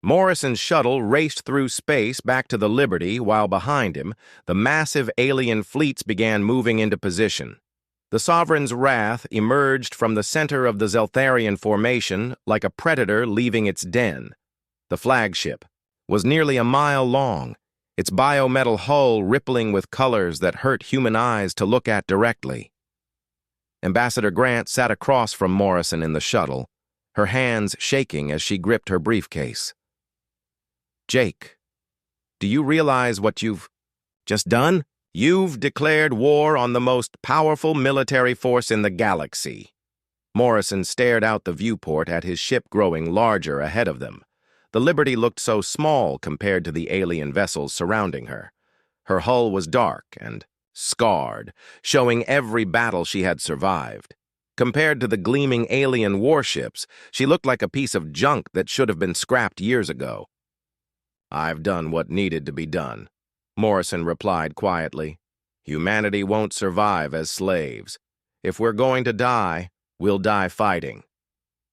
Morrison's shuttle raced through space back to the Liberty while behind him, the massive alien fleets began moving into position. The Sovereign's wrath emerged from the center of the Zeltharian formation like a predator leaving its den. The flagship was nearly a mile long, its biometal hull rippling with colors that hurt human eyes to look at directly. Ambassador Grant sat across from Morrison in the shuttle, her hands shaking as she gripped her briefcase. "Jake, do you realize what you've just done? You've declared war on the most powerful military force in the galaxy." Morrison stared out the viewport at his ship growing larger ahead of them. The Liberty looked so small compared to the alien vessels surrounding her. Her hull was dark and scarred, showing every battle she had survived. Compared to the gleaming alien warships, she looked like a piece of junk that should have been scrapped years ago. "I've done what needed to be done," Morrison replied quietly. "Humanity won't survive as slaves. If we're going to die, we'll die fighting."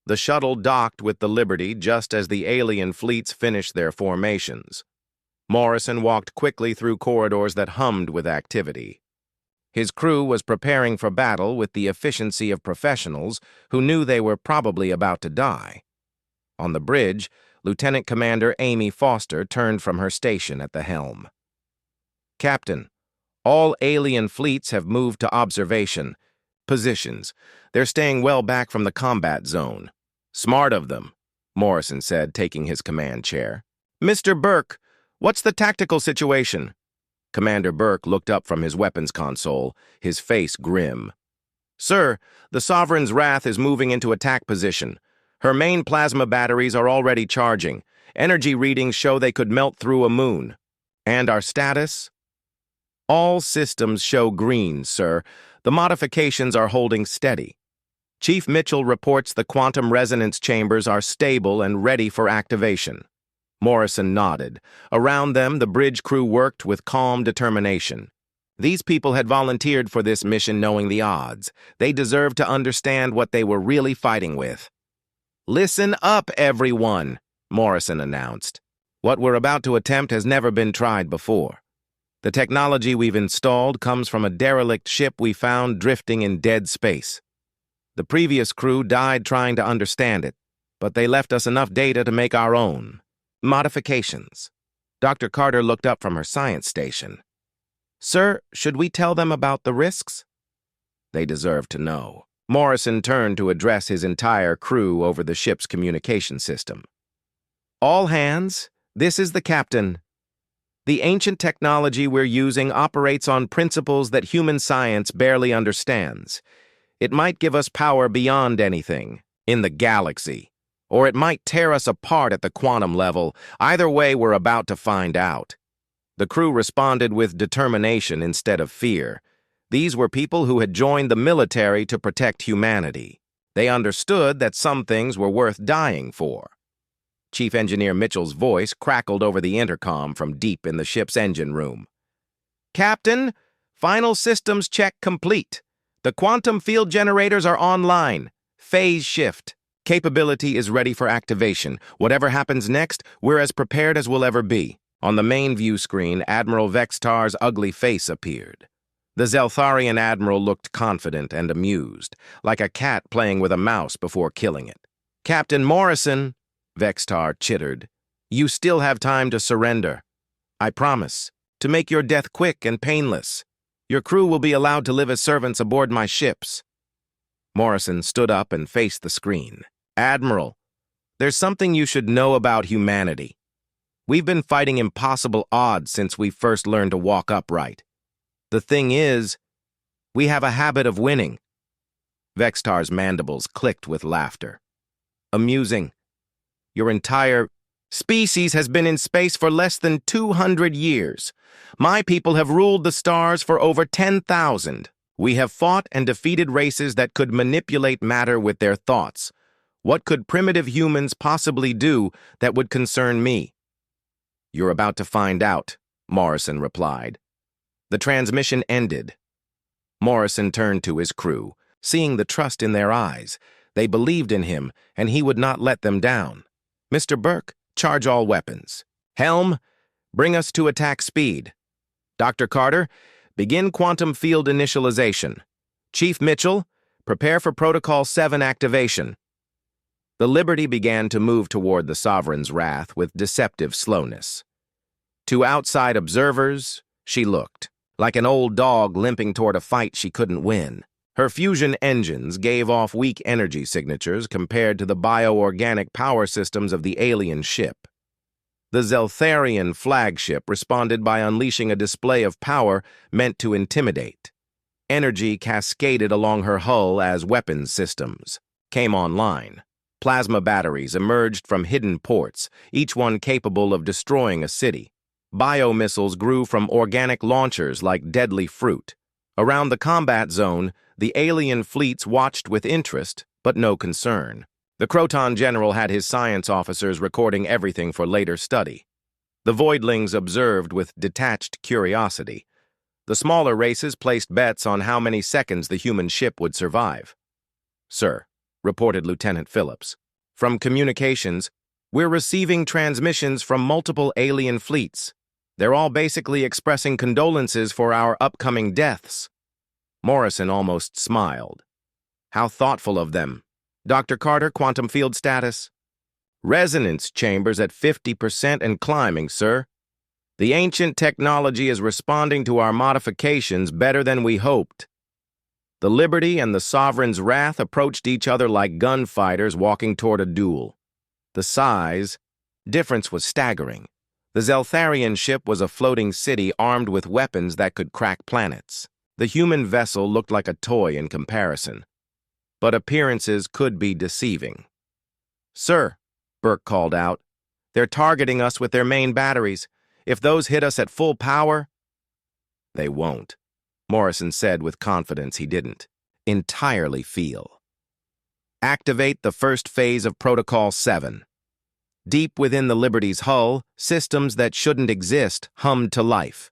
The shuttle docked with the Liberty just as the alien fleets finished their formations. Morrison walked quickly through corridors that hummed with activity. His crew was preparing for battle with the efficiency of professionals who knew they were probably about to die. On the bridge, Lieutenant Commander Amy Foster turned from her station at the helm. "Captain, all alien fleets have moved to observation positions. They're staying well back from the combat zone." "Smart of them," Morrison said, taking his command chair. "Mr. Burke, what's the tactical situation?" Commander Burke looked up from his weapons console, his face grim. "Sir, the Sovereign's wrath is moving into attack position. Her main plasma batteries are already charging. Energy readings show they could melt through a moon." "And our status?" "All systems show green, sir. The modifications are holding steady. Chief Mitchell reports the quantum resonance chambers are stable and ready for activation." Morrison nodded. Around them, the bridge crew worked with calm determination. These people had volunteered for this mission knowing the odds. They deserved to understand what they were really fighting with. "Listen up, everyone," Morrison announced. "What we're about to attempt has never been tried before. The technology we've installed comes from a derelict ship we found drifting in dead space. The previous crew died trying to understand it, but they left us enough data to make our own modifications." Dr. Carter looked up from her science station. "Sir, should we tell them about the risks?" "They deserve to know." Morrison turned to address his entire crew over the ship's communication system. "All hands, this is the captain. The ancient technology we're using operates on principles that human science barely understands. It might give us power beyond anything in the galaxy, or it might tear us apart at the quantum level. Either way, we're about to find out." The crew responded with determination instead of fear. These were people who had joined the military to protect humanity. They understood that some things were worth dying for. Chief Engineer Mitchell's voice crackled over the intercom from deep in the ship's engine room. "Captain, final systems check complete. The quantum field generators are online. Phase shift. Capability is ready for activation. Whatever happens next, we're as prepared as we'll ever be." On the main view screen, Admiral Vextar's ugly face appeared. The Zeltharian admiral looked confident and amused, like a cat playing with a mouse before killing it. "Captain Morrison," Vextar chittered, "you still have time to surrender. I promise, to make your death quick and painless. Your crew will be allowed to live as servants aboard my ships." Morrison stood up and faced the screen. "Admiral, there's something you should know about humanity. We've been fighting impossible odds since we first learned to walk upright. The thing is, we have a habit of winning." Vextar's mandibles clicked with laughter. "Amusing. Your entire species has been in space for less than 200 years. My people have ruled the stars for over 10,000. We have fought and defeated races that could manipulate matter with their thoughts. What could primitive humans possibly do that would concern me?" "You're about to find out," Morrison replied. The transmission ended. Morrison turned to his crew, seeing the trust in their eyes. They believed in him, and he would not let them down. "Mr. Burke, charge all weapons. Helm, bring us to attack speed. Dr. Carter, begin quantum field initialization. Chief Mitchell, prepare for Protocol 7 activation. The Liberty began to move toward the Sovereign's wrath with deceptive slowness. To outside observers, she looked like an old dog limping toward a fight she couldn't win. Her fusion engines gave off weak energy signatures compared to the bioorganic power systems of the alien ship. The Zeltharian flagship responded by unleashing a display of power meant to intimidate. Energy cascaded along her hull as weapons systems came online. Plasma batteries emerged from hidden ports, each one capable of destroying a city. Biomissiles grew from organic launchers like deadly fruit. Around the combat zone, the alien fleets watched with interest, but no concern. The Croton General had his science officers recording everything for later study. The Voidlings observed with detached curiosity. The smaller races placed bets on how many seconds the human ship would survive. "Sir," reported Lieutenant Phillips, "from communications, we're receiving transmissions from multiple alien fleets. They're all basically expressing condolences for our upcoming deaths." Morrison almost smiled. "How thoughtful of them. Dr. Carter, quantum field status?" "Resonance chambers at 50% and climbing, sir. The ancient technology is responding to our modifications better than we hoped." The Liberty and the Sovereign's wrath approached each other like gunfighters walking toward a duel. The size difference was staggering. The Zeltharian ship was a floating city armed with weapons that could crack planets. The human vessel looked like a toy in comparison. But appearances could be deceiving. "Sir," Burke called out, "they're targeting us with their main batteries. If those hit us at full power—" "They won't," Morrison said with confidence he didn't entirely feel. "Activate the first phase of Protocol 7. Deep within the Liberty's hull, systems that shouldn't exist hummed to life.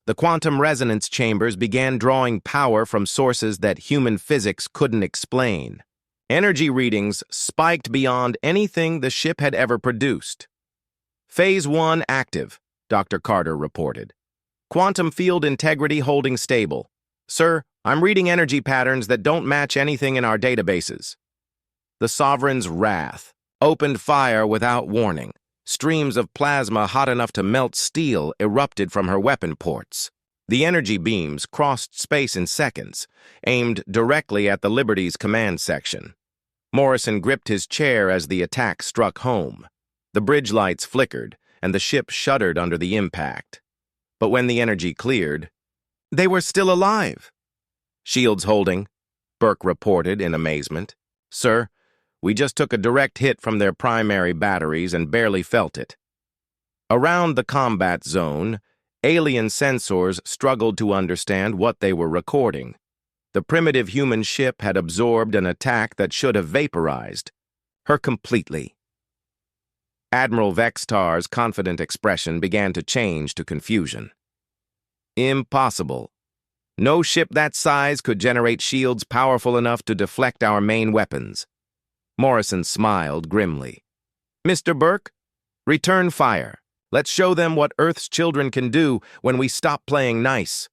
The quantum resonance chambers began drawing power from sources that human physics couldn't explain. Energy readings spiked beyond anything the ship had ever produced. "Phase 1 active," Dr. Carter reported. "Quantum field integrity holding stable. Sir, I'm reading energy patterns that don't match anything in our databases." The Sovereign's wrath opened fire without warning. Streams of plasma hot enough to melt steel erupted from her weapon ports. The energy beams crossed space in seconds, aimed directly at the Liberty's command section. Morrison gripped his chair as the attack struck home. The bridge lights flickered, and the ship shuddered under the impact. But when the energy cleared, they were still alive. "Shields holding," Burke reported in amazement. "Sir, we just took a direct hit from their primary batteries and barely felt it." Around the combat zone, alien sensors struggled to understand what they were recording. The primitive human ship had absorbed an attack that should have vaporized her completely. Admiral Vextar's confident expression began to change to confusion. "Impossible. No ship that size could generate shields powerful enough to deflect our main weapons." Morrison smiled grimly. "Mr. Burke, return fire. Let's show them what Earth's children can do when we stop playing nice."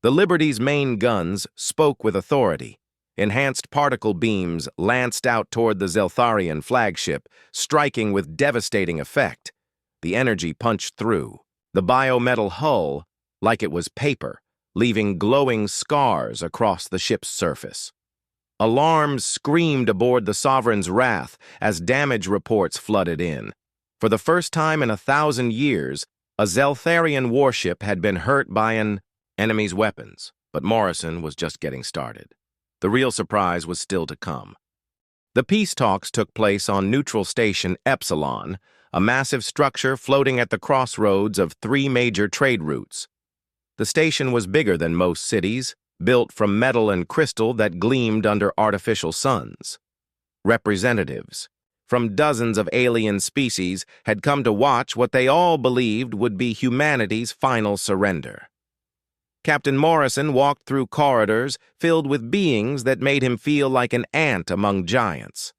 The Liberty's main guns spoke with authority. Enhanced particle beams lanced out toward the Zeltharian flagship, striking with devastating effect. The energy punched through the biometal hull like it was paper, leaving glowing scars across the ship's surface. Alarms screamed aboard the Sovereign's wrath as damage reports flooded in. For the first time in 1,000 years, a Zeltharian warship had been hurt by an enemy's weapons, but Morrison was just getting started. The real surprise was still to come. The peace talks took place on Neutral Station Epsilon, a massive structure floating at the crossroads of 3 major trade routes. The station was bigger than most cities, built from metal and crystal that gleamed under artificial suns. Representatives from dozens of alien species had come to watch what they all believed would be humanity's final surrender. Captain Morrison walked through corridors filled with beings that made him feel like an ant among giants.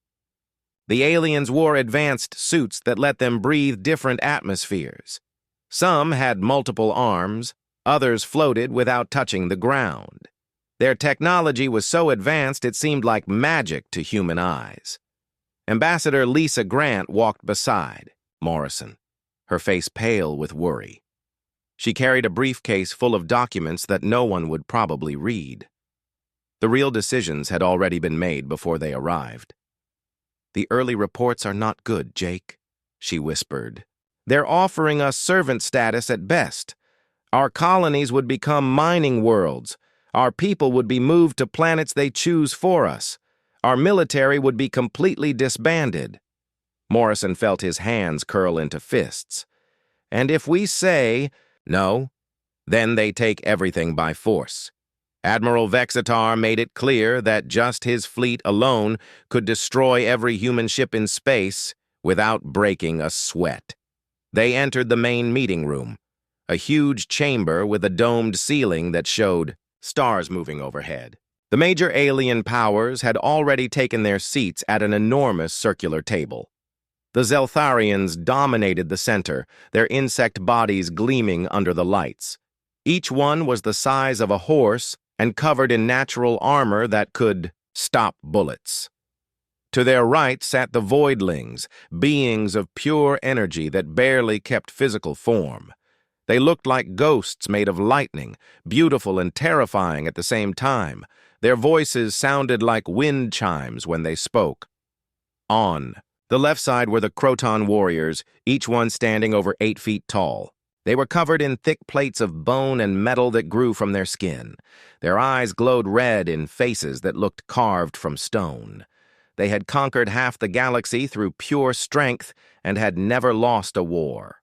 The aliens wore advanced suits that let them breathe different atmospheres. Some had multiple arms, others floated without touching the ground. Their technology was so advanced it seemed like magic to human eyes. Ambassador Lisa Grant walked beside Morrison, her face pale with worry. She carried a briefcase full of documents that no one would probably read. The real decisions had already been made before they arrived. "The early reports are not good, Jake," she whispered. "They're offering us servant status at best. Our colonies would become mining worlds. Our people would be moved to planets they choose for us. Our military would be completely disbanded." Morrison felt his hands curl into fists. "And if we say no, then they take everything by force." Admiral Vexitar made it clear that just his fleet alone could destroy every human ship in space without breaking a sweat. They entered the main meeting room, a huge chamber with a domed ceiling that showed stars moving overhead. The major alien powers had already taken their seats at an enormous circular table. The Zeltharians dominated the center, their insect bodies gleaming under the lights. Each one was the size of a horse and covered in natural armor that could stop bullets. To their right sat the Voidlings, beings of pure energy that barely kept physical form. They looked like ghosts made of lightning, beautiful and terrifying at the same time. Their voices sounded like wind chimes when they spoke. On the left side were the Croton warriors, each one standing over 8 feet tall. They were covered in thick plates of bone and metal that grew from their skin. Their eyes glowed red in faces that looked carved from stone. They had conquered half the galaxy through pure strength and had never lost a war.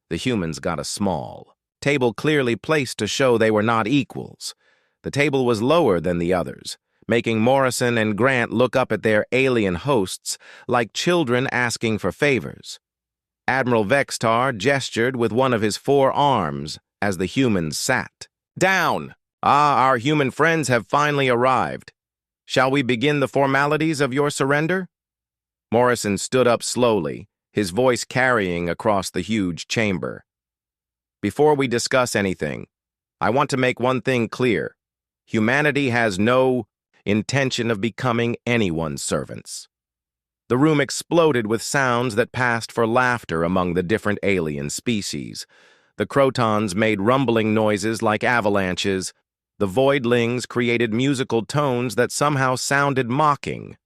The humans got a small table clearly placed to show they were not equals. The table was lower than the others, making Morrison and Grant look up at their alien hosts like children asking for favors. Admiral Vexitar gestured with one of his 4 arms as the humans sat. "Down! Our human friends have finally arrived. Shall we begin the formalities of your surrender?" Morrison stood up slowly, his voice carrying across the huge chamber. "Before we discuss anything, I want to make one thing clear. Humanity has no intention of becoming anyone's servants." The room exploded with sounds that passed for laughter among the different alien species. The Crotons made rumbling noises like avalanches. The Voidlings created musical tones that somehow sounded mocking.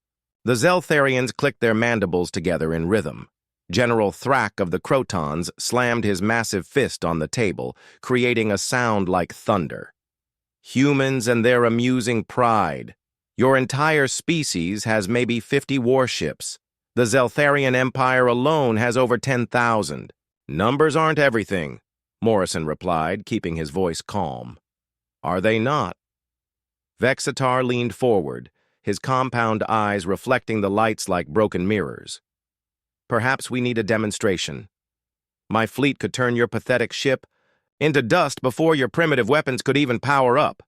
The Zeltharians clicked their mandibles together in rhythm. General Thrak of the Crotons slammed his massive fist on the table, creating a sound like thunder. "Humans and their amusing pride. Your entire species has maybe 50 warships. The Zeltharian Empire alone has over 10,000. Numbers aren't everything," Morrison replied, keeping his voice calm. "Are they not?" Vexitar leaned forward, his compound eyes reflecting the lights like broken mirrors. "Perhaps we need a demonstration. My fleet could turn your pathetic ship into dust before your primitive weapons could even power up."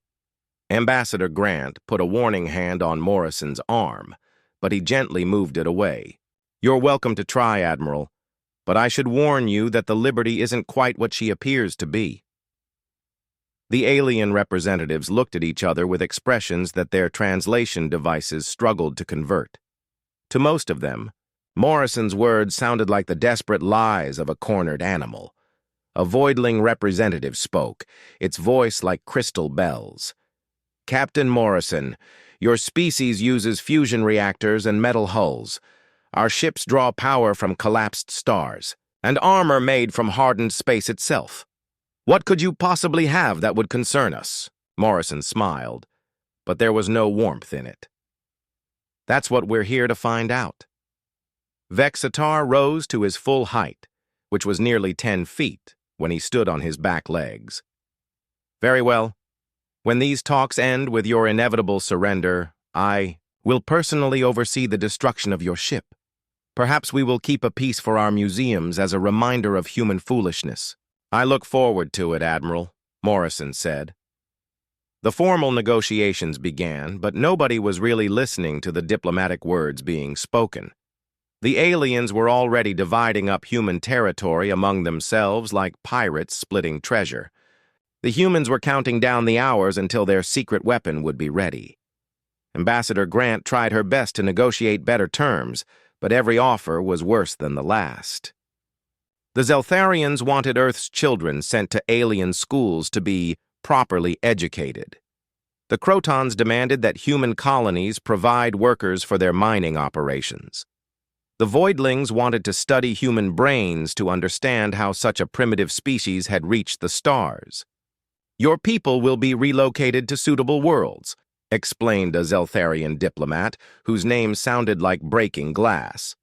Ambassador Grant put a warning hand on Morrison's arm, but he gently moved it away. "You're welcome to try, Admiral, but I should warn you that the Liberty isn't quite what she appears to be." The alien representatives looked at each other with expressions that their translation devices struggled to convert. To most of them, Morrison's words sounded like the desperate lies of a cornered animal. A Voidling representative spoke, its voice like crystal bells. "Captain Morrison, your species uses fusion reactors and metal hulls. Our ships draw power from collapsed stars, and armor made from hardened space itself. What could you possibly have that would concern us?" Morrison smiled, but there was no warmth in it. "That's what we're here to find out." Vexitar rose to his full height, which was nearly 10 feet when he stood on his back legs. "Very well. When these talks end with your inevitable surrender, I will personally oversee the destruction of your ship. Perhaps we will keep a piece for our museums as a reminder of human foolishness." "I look forward to it, Admiral," Morrison said. The formal negotiations began, but nobody was really listening to the diplomatic words being spoken. The aliens were already dividing up human territory among themselves like pirates splitting treasure. The humans were counting down the hours until their secret weapon would be ready. Ambassador Grant tried her best to negotiate better terms, but every offer was worse than the last. The Zeltharians wanted Earth's children sent to alien schools to be properly educated. The Crotons demanded that human colonies provide workers for their mining operations. The Voidlings wanted to study human brains to understand how such a primitive species had reached the stars. "Your people will be relocated to suitable worlds," explained a Zeltharian diplomat whose name sounded like breaking glass.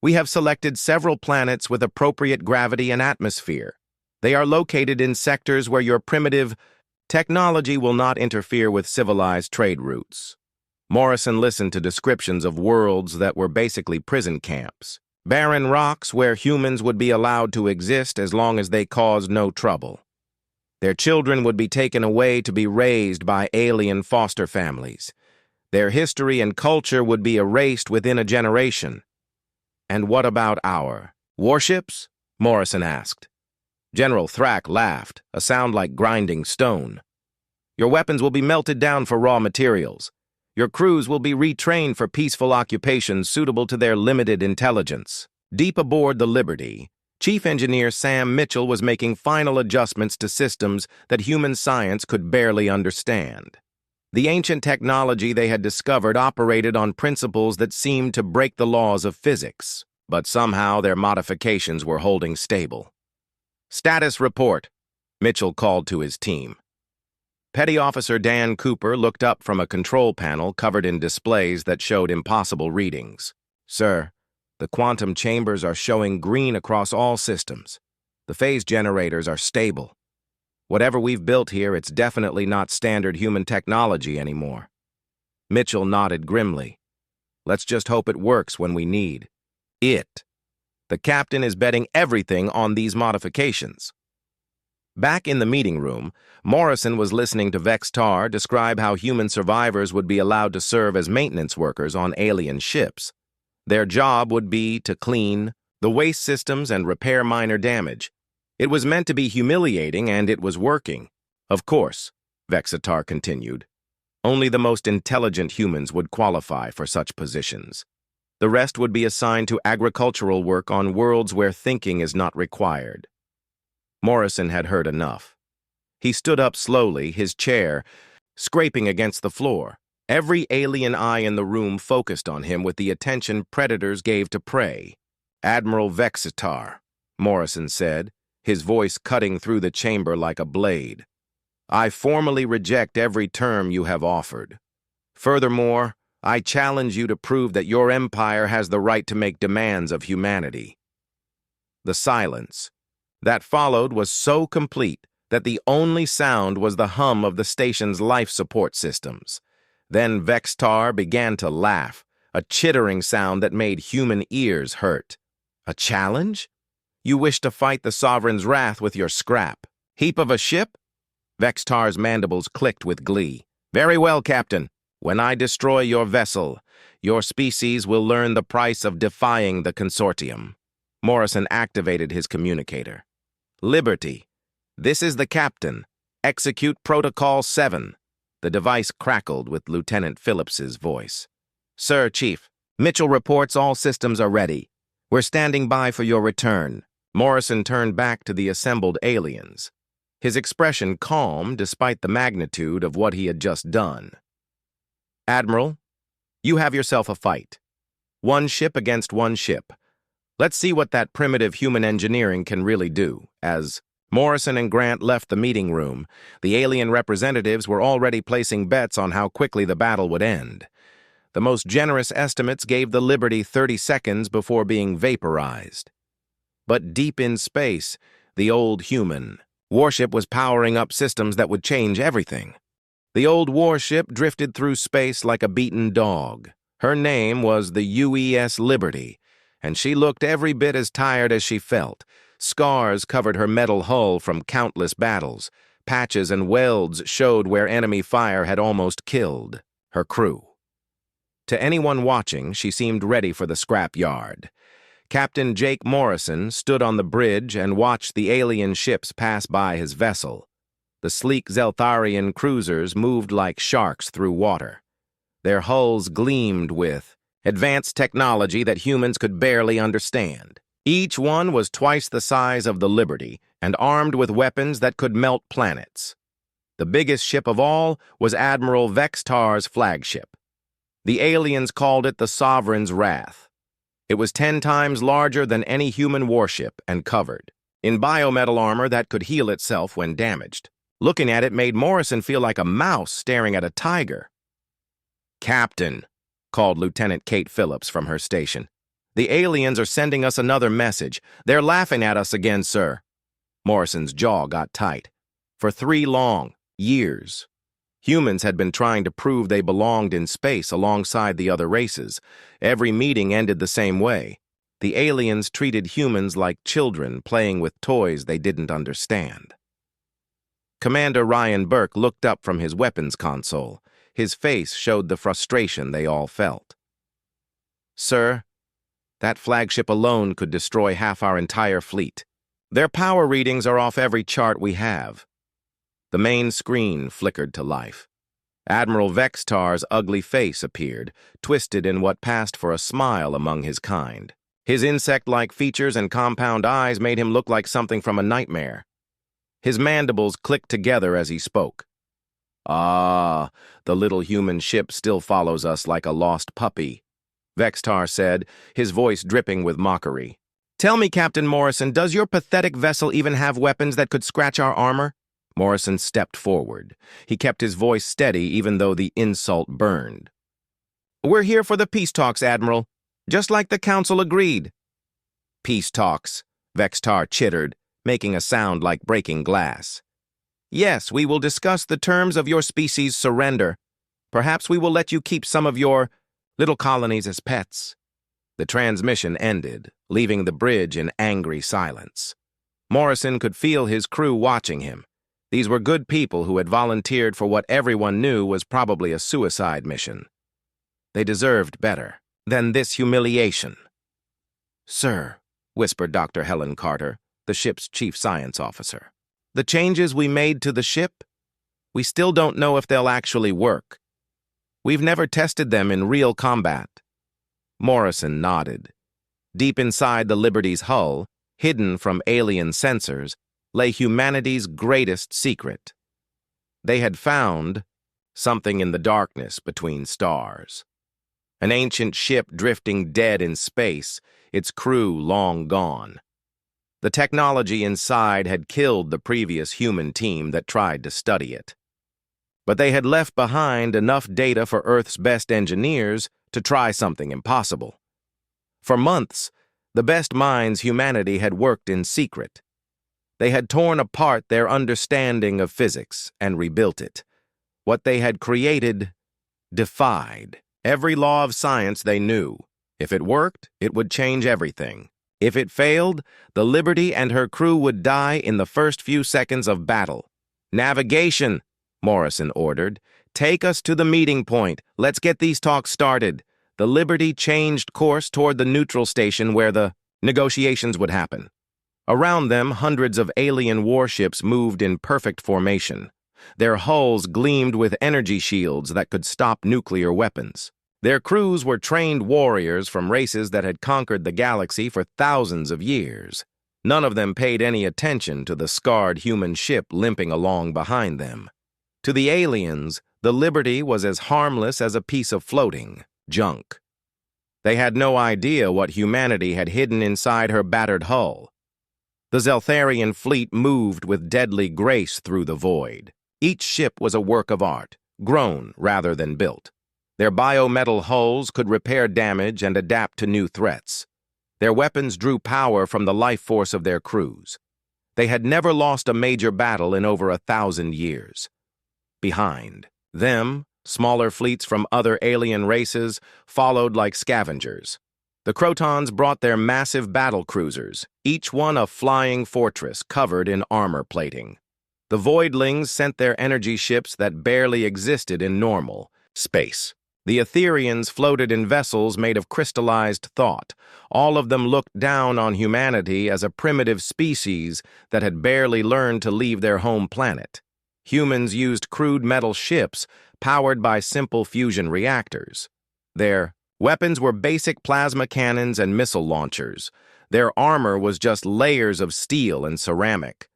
"We have selected several planets with appropriate gravity and atmosphere. They are located in sectors where your primitive technology will not interfere with civilized trade routes." Morrison listened to descriptions of worlds that were basically prison camps, barren rocks where humans would be allowed to exist as long as they caused no trouble. Their children would be taken away to be raised by alien foster families. Their history and culture would be erased within a generation. "And what about our warships?" Morrison asked. General Thrak laughed, a sound like grinding stone. "Your weapons will be melted down for raw materials. Your crews will be retrained for peaceful occupations suitable to their limited intelligence." Deep aboard the Liberty, Chief Engineer Sam Mitchell was making final adjustments to systems that human science could barely understand. The ancient technology they had discovered operated on principles that seemed to break the laws of physics, but somehow their modifications were holding stable. "Status report," Mitchell called to his team. Petty Officer Dan Cooper looked up from a control panel covered in displays that showed impossible readings. "Sir, the quantum chambers are showing green across all systems. The phase generators are stable. Whatever we've built here, it's definitely not standard human technology anymore." Mitchell nodded grimly. "Let's just hope it works when we need it. The captain is betting everything on these modifications." Back in the meeting room, Morrison was listening to Vex Tar describe how human survivors would be allowed to serve as maintenance workers on alien ships. Their job would be to clean the waste systems and repair minor damage. It was meant to be humiliating, and it was working. Of course, Vexitar continued, only the most intelligent humans would qualify for such positions. The rest would be assigned to agricultural work on worlds where thinking is not required. Morrison had heard enough. He stood up slowly, his chair scraping against the floor. Every alien eye in the room focused on him with the attention predators gave to prey. "Admiral Vexitar," Morrison said, his voice cutting through the chamber like a blade. "I formally reject every term you have offered. Furthermore, I challenge you to prove that your empire has the right to make demands of humanity." The silence that followed was so complete that the only sound was the hum of the station's life support systems. Then Vexitar began to laugh, a chittering sound that made human ears hurt. "A challenge? You wish to fight the Sovereign's wrath with your scrap heap of a ship?" Vexitar's mandibles clicked with glee. "Very well, Captain. When I destroy your vessel, your species will learn the price of defying the consortium." Morrison activated his communicator. "Liberty. This is the captain. Execute Protocol 7. The device crackled with Lieutenant Phillips's voice. "Sir, Chief, Mitchell reports all systems are ready. We're standing by for your return." Morrison turned back to the assembled aliens, his expression calm despite the magnitude of what he had just done. "Admiral, you have yourself a fight. One ship against one ship. Let's see what that primitive human engineering can really do." As Morrison and Grant left the meeting room, the alien representatives were already placing bets on how quickly the battle would end. The most generous estimates gave the Liberty 30 seconds before being vaporized. But deep in space, the old human warship was powering up systems that would change everything. The old warship drifted through space like a beaten dog. Her name was the UES Liberty, and she looked every bit as tired as she felt. Scars covered her metal hull from countless battles. patches and welds showed where enemy fire had almost killed her crew. To anyone watching, she seemed ready for the scrap yard. Captain Jake Morrison stood on the bridge and watched the alien ships pass by his vessel. The sleek Zeltharian cruisers moved like sharks through water. Their hulls gleamed with advanced technology that humans could barely understand. Each one was twice the size of the Liberty and armed with weapons that could melt planets. The biggest ship of all was Admiral Vextar's flagship. The aliens called it the Sovereign's Wrath. It was 10 times larger than any human warship and covered in biometal armor that could heal itself when damaged. Looking at it made Morrison feel like a mouse staring at a tiger. "Captain," called Lieutenant Kate Phillips from her station. "The aliens are sending us another message. They're laughing at us again, sir." Morrison's jaw got tight. For 3 long years, humans had been trying to prove they belonged in space alongside the other races. Every meeting ended the same way. The aliens treated humans like children playing with toys they didn't understand. Commander Ryan Burke looked up from his weapons console. His face showed the frustration they all felt. "Sir, that flagship alone could destroy half our entire fleet. Their power readings are off every chart we have." The main screen flickered to life. Admiral Vextar's ugly face appeared, twisted in what passed for a smile among his kind. His insect-like features and compound eyes made him look like something from a nightmare. His mandibles clicked together as he spoke. "Ah, the little human ship still follows us like a lost puppy," Vextar said, his voice dripping with mockery. "Tell me, Captain Morrison, does your pathetic vessel even have weapons that could scratch our armor?" Morrison stepped forward. He kept his voice steady even though the insult burned. "We're here for the peace talks, Admiral, just like the Council agreed." "Peace talks," Vextar chittered, making a sound like breaking glass. "Yes, we will discuss the terms of your species' surrender. Perhaps we will let you keep some of your little colonies as pets." The transmission ended, leaving the bridge in angry silence. Morrison could feel his crew watching him. These were good people who had volunteered for what everyone knew was probably a suicide mission. They deserved better than this humiliation. "Sir," whispered Dr. Helen Carter, the ship's chief science officer, "the changes we made to the ship, we still don't know if they'll actually work. We've never tested them in real combat." Morrison nodded. Deep inside the Liberty's hull, hidden from alien sensors, lay humanity's greatest secret. They had found something in the darkness between stars. An ancient ship drifting dead in space, its crew long gone. The technology inside had killed the previous human team that tried to study it. But they had left behind enough data for Earth's best engineers to try something impossible. For months, the best minds humanity had worked in secret. They had torn apart their understanding of physics and rebuilt it. What they had created defied every law of science they knew. If it worked, it would change everything. If it failed, the Liberty and her crew would die in the first few seconds of battle. "Navigation," Morrison ordered. "Take us to the meeting point. Let's get these talks started." The Liberty changed course toward the neutral station where the negotiations would happen. Around them, hundreds of alien warships moved in perfect formation. Their hulls gleamed with energy shields that could stop nuclear weapons. Their crews were trained warriors from races that had conquered the galaxy for thousands of years. None of them paid any attention to the scarred human ship limping along behind them. To the aliens, the Liberty was as harmless as a piece of floating junk. They had no idea what humanity had hidden inside her battered hull. The Zeltharian fleet moved with deadly grace through the void. Each ship was a work of art, grown rather than built. Their biometal hulls could repair damage and adapt to new threats. Their weapons drew power from the life force of their crews. They had never lost a major battle in over 1,000 years. Behind them, smaller fleets from other alien races followed like scavengers. The Crotons brought their massive battle cruisers, each one a flying fortress covered in armor plating. The voidlings sent their energy ships that barely existed in normal space. The Etherians floated in vessels made of crystallized thought. All of them looked down on humanity as a primitive species that had barely learned to leave their home planet. Humans used crude metal ships powered by simple fusion reactors. Their weapons were basic plasma cannons and missile launchers. Their armor was just layers of steel and ceramic.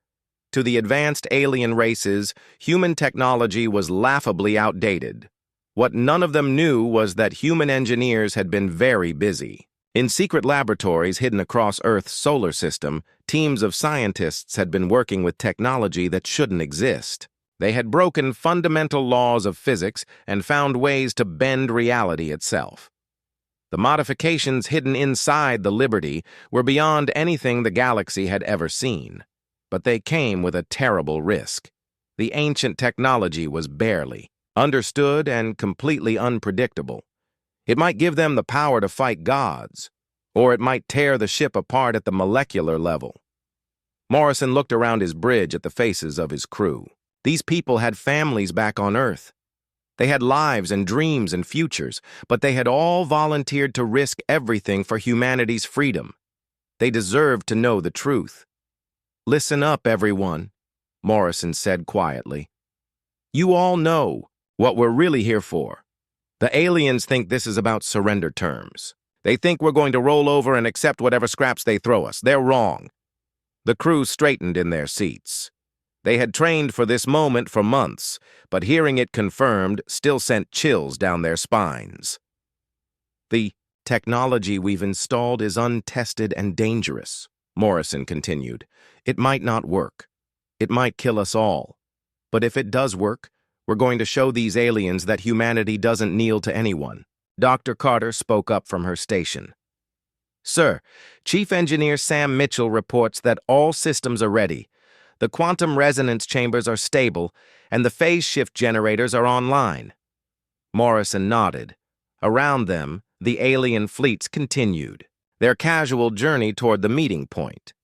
To the advanced alien races, human technology was laughably outdated. What none of them knew was that human engineers had been very busy. In secret laboratories hidden across Earth's solar system, teams of scientists had been working with technology that shouldn't exist. They had broken fundamental laws of physics and found ways to bend reality itself. The modifications hidden inside the Liberty were beyond anything the galaxy had ever seen. But they came with a terrible risk. The ancient technology was barely understood and completely unpredictable. It might give them the power to fight gods, or it might tear the ship apart at the molecular level. Morrison looked around his bridge at the faces of his crew. These people had families back on Earth. They had lives and dreams and futures, but they had all volunteered to risk everything for humanity's freedom. They deserved to know the truth. "Listen up, everyone," Morrison said quietly. "You all know what we're really here for. The aliens think this is about surrender terms. They think we're going to roll over and accept whatever scraps they throw us. They're wrong." The crew straightened in their seats. They had trained for this moment for months, but hearing it confirmed still sent chills down their spines. "The technology we've installed is untested and dangerous," Morrison continued. "It might not work. It might kill us all. But if it does work, we're going to show these aliens that humanity doesn't kneel to anyone." Dr. Carter spoke up from her station. "Sir, Chief Engineer Sam Mitchell reports that all systems are ready. The quantum resonance chambers are stable, and the phase shift generators are online." Morrison nodded. Around them, the alien fleets continued their casual journey toward the meeting point.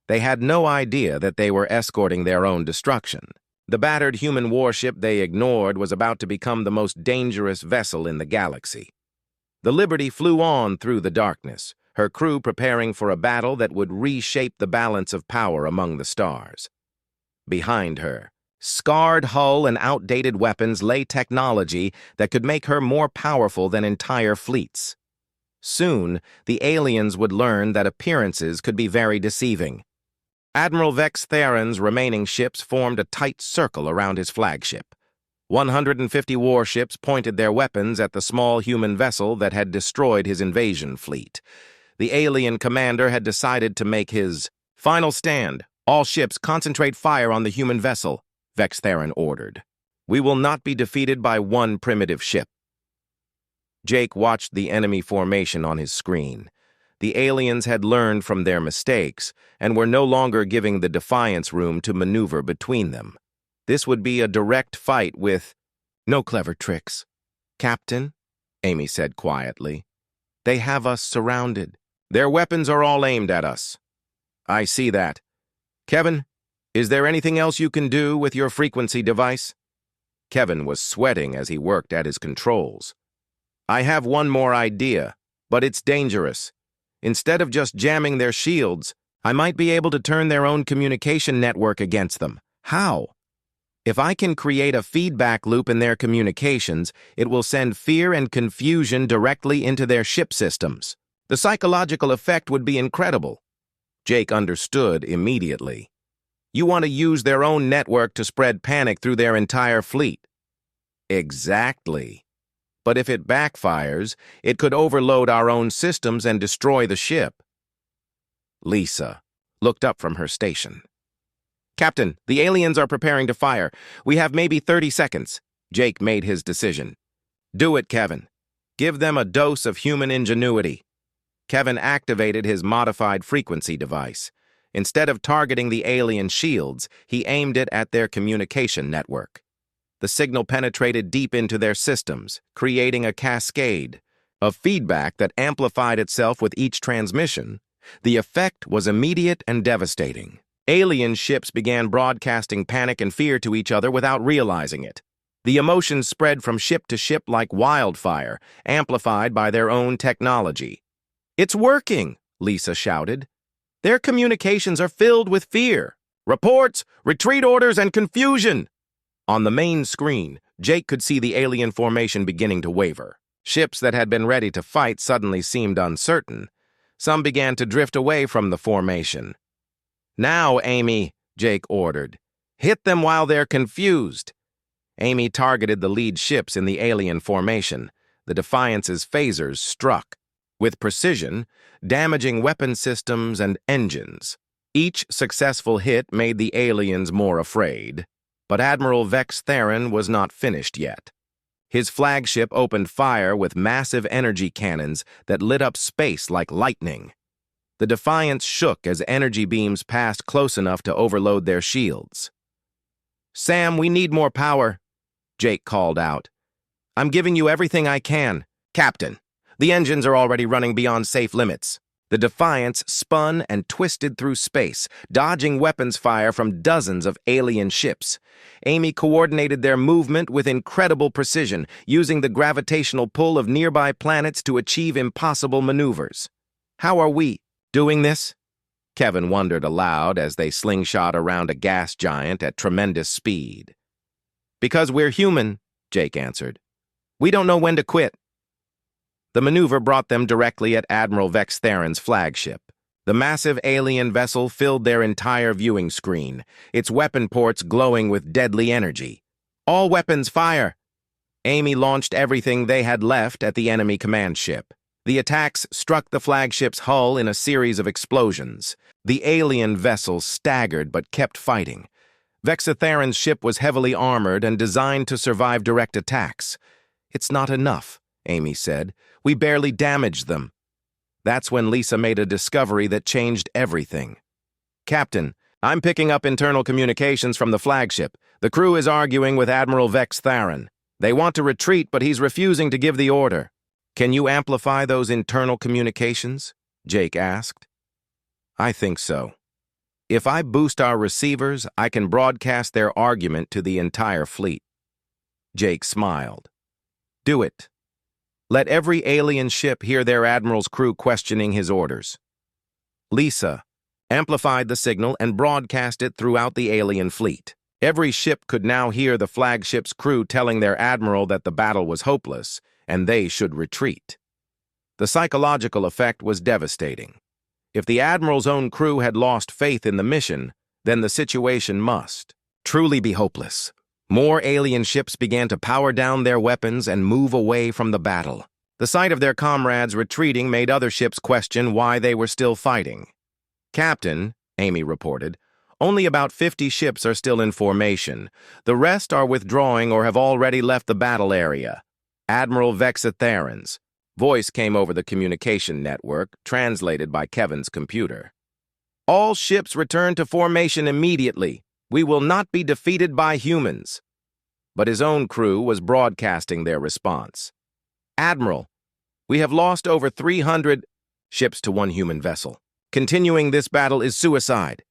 They had no idea that they were escorting their own destruction. The battered human warship they ignored was about to become the most dangerous vessel in the galaxy. The Liberty flew on through the darkness, her crew preparing for a battle that would reshape the balance of power among the stars. Behind her, scarred hull and outdated weapons, lay technology that could make her more powerful than entire fleets. Soon, the aliens would learn that appearances could be very deceiving. Admiral Vex Theron's remaining ships formed a tight circle around his flagship. 150 warships pointed their weapons at the small human vessel that had destroyed his invasion fleet. The alien commander had decided to make his final stand. "All ships concentrate fire on the human vessel," Vex Theron ordered. "We will not be defeated by one primitive ship." Jake watched the enemy formation on his screen. The aliens had learned from their mistakes and were no longer giving the Defiance room to maneuver between them. This would be a direct fight with no clever tricks. "Captain," Amy said quietly, "they have us surrounded. Their weapons are all aimed at us." "I see that. Kevin, is there anything else you can do with your frequency device?" Kevin was sweating as he worked at his controls. "I have one more idea, but it's dangerous. Instead of just jamming their shields, I might be able to turn their own communication network against them." "How?" "If I can create a feedback loop in their communications, it will send fear and confusion directly into their ship systems. The psychological effect would be incredible." Jake understood immediately. "You want to use their own network to spread panic through their entire fleet." "Exactly. But if it backfires, it could overload our own systems and destroy the ship." Lisa looked up from her station. "Captain, the aliens are preparing to fire. We have maybe 30 seconds. Jake made his decision. "Do it, Kevin. Give them a dose of human ingenuity." Kevin activated his modified frequency device. Instead of targeting the alien shields, he aimed it at their communication network. The signal penetrated deep into their systems, creating a cascade of feedback that amplified itself with each transmission. The effect was immediate and devastating. Alien ships began broadcasting panic and fear to each other without realizing it. The emotions spread from ship to ship like wildfire, amplified by their own technology. "It's working," Lisa shouted. "Their communications are filled with fear. Reports, retreat orders, and confusion." On the main screen, Jake could see the alien formation beginning to waver. Ships that had been ready to fight suddenly seemed uncertain. Some began to drift away from the formation. "Now, Amy," Jake ordered. "Hit them while they're confused." Amy targeted the lead ships in the alien formation. The Defiance's phasers struck, with precision, damaging weapon systems and engines. Each successful hit made the aliens more afraid. But Admiral Vex Theron was not finished yet. His flagship opened fire with massive energy cannons that lit up space like lightning. The Defiance shook as energy beams passed close enough to overload their shields. "Sam, we need more power," Jake called out. "I'm giving you everything I can." "Captain, the engines are already running beyond safe limits." The Defiance spun and twisted through space, dodging weapons fire from dozens of alien ships. Amy coordinated their movement with incredible precision, using the gravitational pull of nearby planets to achieve impossible maneuvers. "How are we doing this?" Kevin wondered aloud as they slingshot around a gas giant at tremendous speed. "Because we're human," Jake answered. "We don't know when to quit." The maneuver brought them directly at Admiral Vex Theron's flagship. The massive alien vessel filled their entire viewing screen, its weapon ports glowing with deadly energy. "All weapons fire!" Amy launched everything they had left at the enemy command ship. The attacks struck the flagship's hull in a series of explosions. The alien vessel staggered but kept fighting. Vex Theron's ship was heavily armored and designed to survive direct attacks. "It's not enough," Amy said. "We barely damaged them." That's when Lisa made a discovery that changed everything. "Captain, I'm picking up internal communications from the flagship. The crew is arguing with Admiral Vex Theron. They want to retreat, but he's refusing to give the order." "Can you amplify those internal communications?" Jake asked. "I think so. If I boost our receivers, I can broadcast their argument to the entire fleet." Jake smiled. "Do it. Let every alien ship hear their admiral's crew questioning his orders." Lisa amplified the signal and broadcast it throughout the alien fleet. Every ship could now hear the flagship's crew telling their admiral that the battle was hopeless and they should retreat. The psychological effect was devastating. If the admiral's own crew had lost faith in the mission, then the situation must truly be hopeless. More alien ships began to power down their weapons and move away from the battle. The sight of their comrades retreating made other ships question why they were still fighting. "Captain," Amy reported, "only about 50 ships are still in formation. The rest are withdrawing or have already left the battle area." Admiral Vex Theron's voice came over the communication network, translated by Kevin's computer. "All ships return to formation immediately. We will not be defeated by humans." But his own crew was broadcasting their response. "Admiral, we have lost over 300 ships to one human vessel. Continuing this battle is suicide."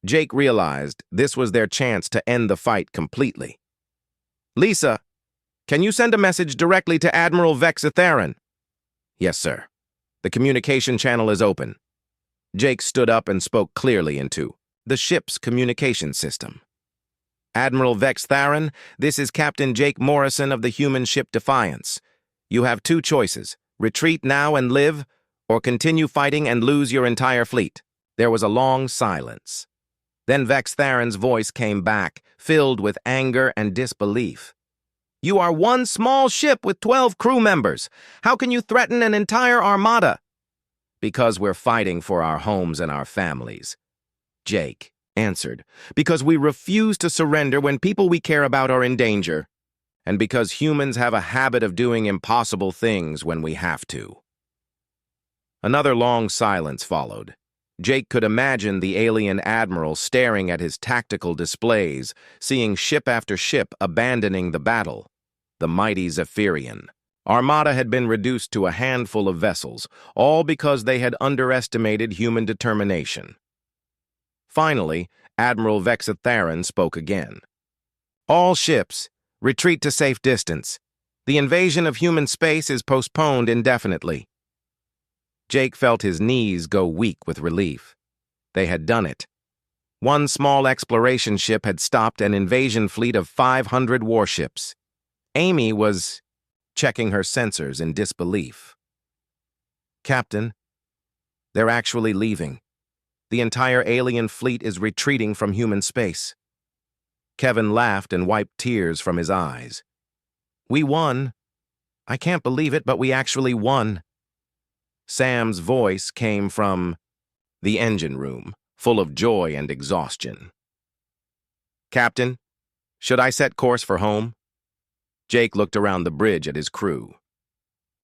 Jake realized this was their chance to end the fight completely. "Lisa, can you send a message directly to Admiral Vex Theron?" "Yes, sir. The communication channel is open." Jake stood up and spoke clearly into the ship's communication system. "Admiral Vex Theron, this is Captain Jake Morrison of the human ship Defiance. You have two choices: retreat now and live, or continue fighting and lose your entire fleet." There was a long silence. Then Vex Theron's voice came back, filled with anger and disbelief. "You are one small ship with 12 crew members. How can you threaten an entire armada?" "Because we're fighting for our homes and our families," Jake answered. "Because we refuse to surrender when people we care about are in danger. And because humans have a habit of doing impossible things when we have to." Another long silence followed. Jake could imagine the alien admiral staring at his tactical displays, seeing ship after ship abandoning the battle. The mighty Zephyrian. Armada had been reduced to a handful of vessels, all because they had underestimated human determination. Finally, Admiral Vexitharan spoke again. All ships, retreat to safe distance. The invasion of human space is postponed indefinitely. Jake felt his knees go weak with relief. They had done it. One small exploration ship had stopped an invasion fleet of 500 warships. Amy was checking her sensors in disbelief. Captain, they're actually leaving. The entire alien fleet is retreating from human space. Kevin laughed and wiped tears from his eyes. We won. I can't believe it, but we actually won. Sam's voice came from the engine room, full of joy and exhaustion. Captain, should I set course for home? Jake looked around the bridge at his crew.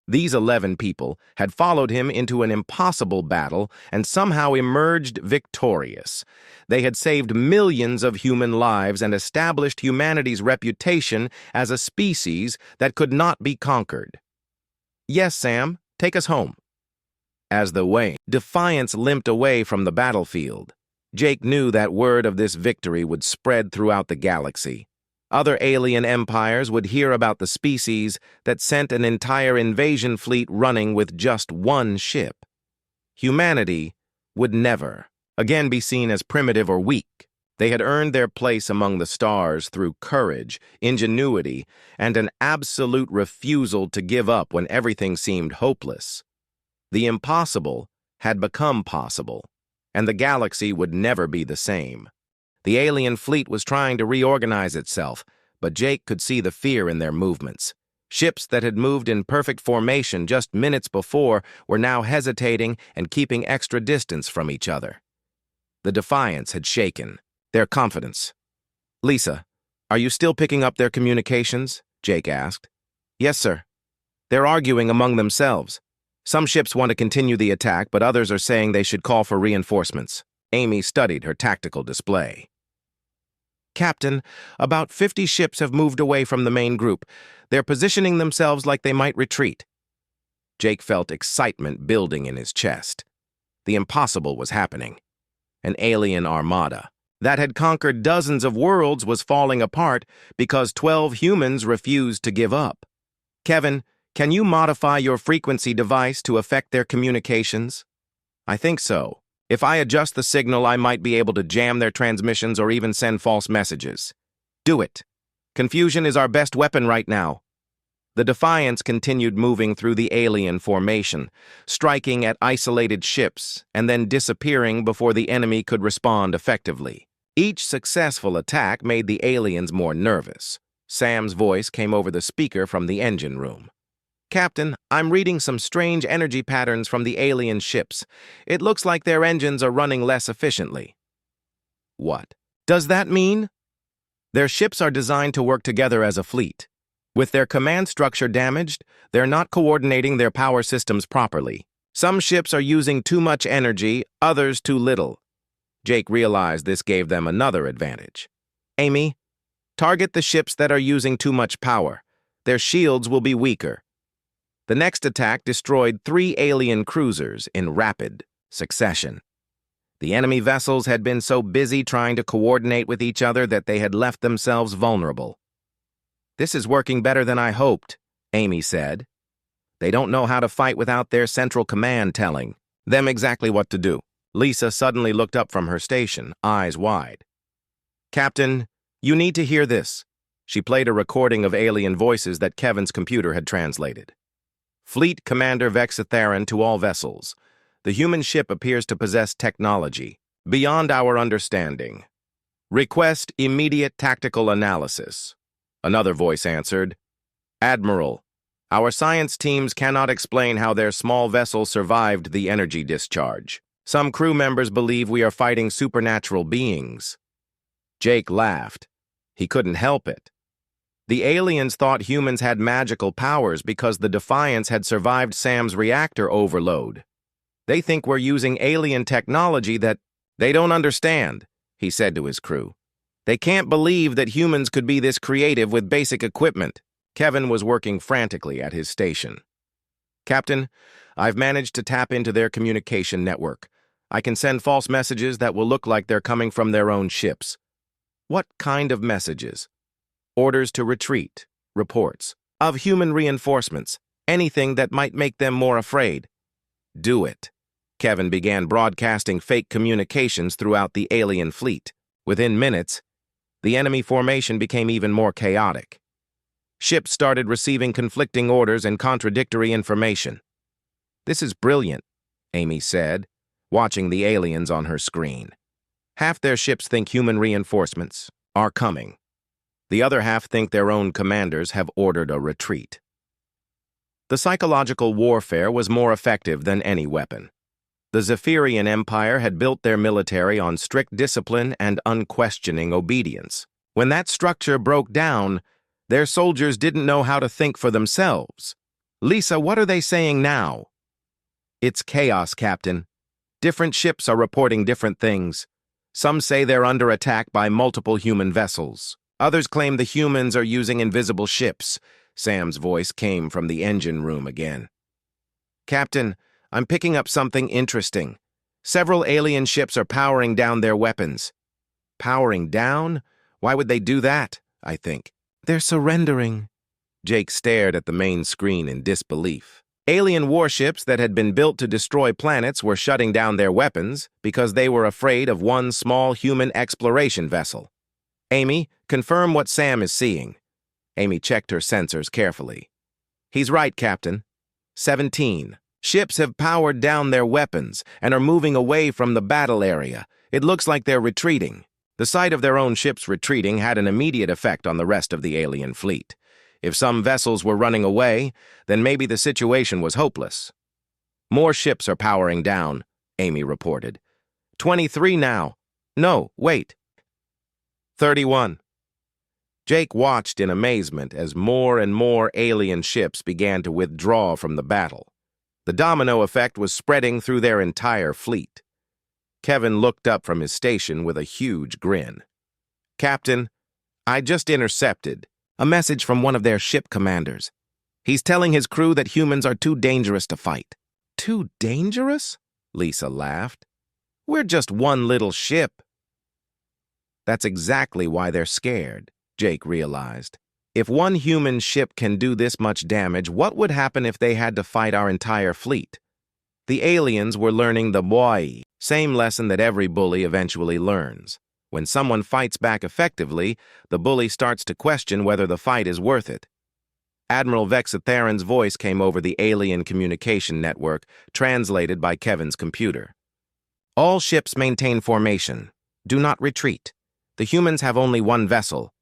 These 11 people had followed him into an impossible battle and somehow emerged victorious. They had saved millions of human lives and established humanity's reputation as a species that could not be conquered. Yes, Sam, take us home. As the Defiance limped away from the battlefield, Jake knew that word of this victory would spread throughout the galaxy. Other alien empires would hear about the species that sent an entire invasion fleet running with just one ship. Humanity would never again be seen as primitive or weak. They had earned their place among the stars through courage, ingenuity, and an absolute refusal to give up when everything seemed hopeless. The impossible had become possible, and the galaxy would never be the same. The alien fleet was trying to reorganize itself, but Jake could see the fear in their movements. Ships that had moved in perfect formation just minutes before were now hesitating and keeping extra distance from each other. The Defiance had shaken their confidence. Lisa, are you still picking up their communications? Jake asked. Yes, sir. They're arguing among themselves. Some ships want to continue the attack, but others are saying they should call for reinforcements. Amy studied her tactical display. Captain, about 50 ships have moved away from the main group. They're positioning themselves like they might retreat. Jake felt excitement building in his chest. The impossible was happening. An alien armada that had conquered dozens of worlds was falling apart because 12 humans refused to give up. Kevin, can you modify your frequency device to affect their communications? I think so. If I adjust the signal, I might be able to jam their transmissions or even send false messages. Do it. Confusion is our best weapon right now. The Defiance continued moving through the alien formation, striking at isolated ships and then disappearing before the enemy could respond effectively. Each successful attack made the aliens more nervous. Sam's voice came over the speaker from the engine room. Captain, I'm reading some strange energy patterns from the alien ships. It looks like their engines are running less efficiently. What does that mean? Their ships are designed to work together as a fleet. With their command structure damaged, they're not coordinating their power systems properly. Some ships are using too much energy, others too little. Jake realized this gave them another advantage. Amy, target the ships that are using too much power. Their shields will be weaker. The next attack destroyed 3 alien cruisers in rapid succession. The enemy vessels had been so busy trying to coordinate with each other that they had left themselves vulnerable. This is working better than I hoped, Amy said. They don't know how to fight without their central command telling them exactly what to do. Lisa suddenly looked up from her station, eyes wide. Captain, you need to hear this. She played a recording of alien voices that Kevin's computer had translated. Fleet Commander Vexitharan to all vessels. The human ship appears to possess technology beyond our understanding. Request immediate tactical analysis. Another voice answered, Admiral, our science teams cannot explain how their small vessel survived the energy discharge. Some crew members believe we are fighting supernatural beings. Jake laughed. He couldn't help it. The aliens thought humans had magical powers because the Defiance had survived Sam's reactor overload. They think we're using alien technology that they don't understand, he said to his crew. They can't believe that humans could be this creative with basic equipment. Kevin was working frantically at his station. Captain, I've managed to tap into their communication network. I can send false messages that will look like they're coming from their own ships. What kind of messages? Orders to retreat, reports, of human reinforcements, anything that might make them more afraid. Do it. Kevin began broadcasting fake communications throughout the alien fleet. Within minutes, the enemy formation became even more chaotic. Ships started receiving conflicting orders and contradictory information. "This is brilliant," Amy said, watching the aliens on her screen. "Half their ships think human reinforcements are coming. The other half think their own commanders have ordered a retreat." The psychological warfare was more effective than any weapon. The Zephyrian Empire had built their military on strict discipline and unquestioning obedience. When that structure broke down, their soldiers didn't know how to think for themselves. "Lisa, what are they saying now?" "It's chaos, Captain. Different ships are reporting different things. Some say they're under attack by multiple human vessels. Others claim the humans are using invisible ships." Sam's voice came from the engine room again. "Captain, I'm picking up something interesting. Several alien ships are powering down their weapons." "Powering down? Why would they do that, I think?" "They're surrendering." Jake stared at the main screen in disbelief. Alien warships that had been built to destroy planets were shutting down their weapons because they were afraid of one small human exploration vessel. "Amy, confirm what Sam is seeing." Amy checked her sensors carefully. "He's right, Captain. 17. Ships have powered down their weapons and are moving away from the battle area. It looks like they're retreating." The sight of their own ships retreating had an immediate effect on the rest of the alien fleet. If some vessels were running away, then maybe the situation was hopeless. "More ships are powering down," Amy reported. 23 now. No, wait. 31. Jake watched in amazement as more and more alien ships began to withdraw from the battle. The domino effect was spreading through their entire fleet. Kevin looked up from his station with a huge grin. "Captain, I just intercepted a message from one of their ship commanders. He's telling his crew that humans are too dangerous to fight." "Too dangerous?" Lisa laughed. "We're just one little ship." "That's exactly why they're scared," Jake realized. "If one human ship can do this much damage, what would happen if they had to fight our entire fleet?" The aliens were learning the boy, same lesson that every bully eventually learns. When someone fights back effectively, the bully starts to question whether the fight is worth it. Admiral Vexitharan's voice came over the alien communication network, translated by Kevin's computer. "All ships maintain formation. Do not retreat. The humans have only one vessel."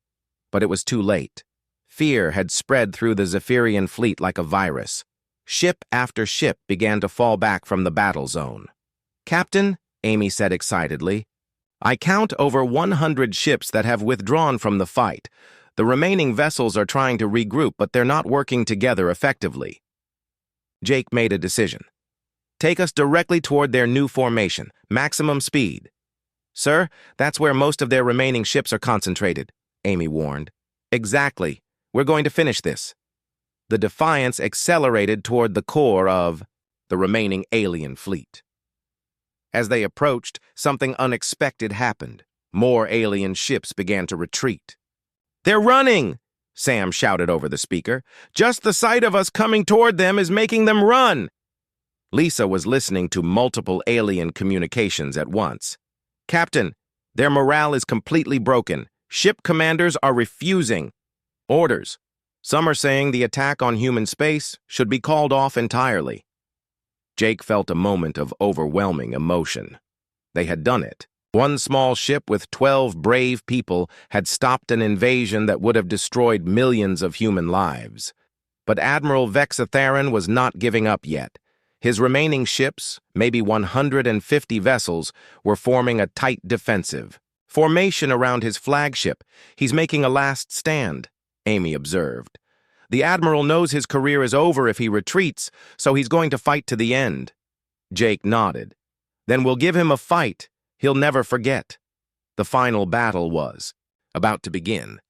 But it was too late. Fear had spread through the Zephyrian fleet like a virus. Ship after ship began to fall back from the battle zone. "Captain," Amy said excitedly, "I count over 100 ships that have withdrawn from the fight. The remaining vessels are trying to regroup, but they're not working together effectively." Jake made a decision. "Take us directly toward their new formation, maximum speed." "Sir, that's where most of their remaining ships are concentrated," Amy warned. "Exactly. We're going to finish this." The Defiance accelerated toward the core of the remaining alien fleet. As they approached, something unexpected happened. More alien ships began to retreat. "They're running!" Sam shouted over the speaker. "Just the sight of us coming toward them is making them run!" Lisa was listening to multiple alien communications at once. "Captain, their morale is completely broken. Ship commanders are refusing orders. Some are saying the attack on human space should be called off entirely." Jake felt a moment of overwhelming emotion. They had done it. One small ship with 12 brave people had stopped an invasion that would have destroyed millions of human lives. But Admiral Vexitharan was not giving up yet. His remaining ships, maybe 150 vessels, were forming a tight defensive. "Formation around his flagship. He's making a last stand," Amy observed. "The Admiral knows his career is over if he retreats, so he's going to fight to the end." Jake nodded. "Then we'll give him a fight he'll never forget." The final battle was about to begin.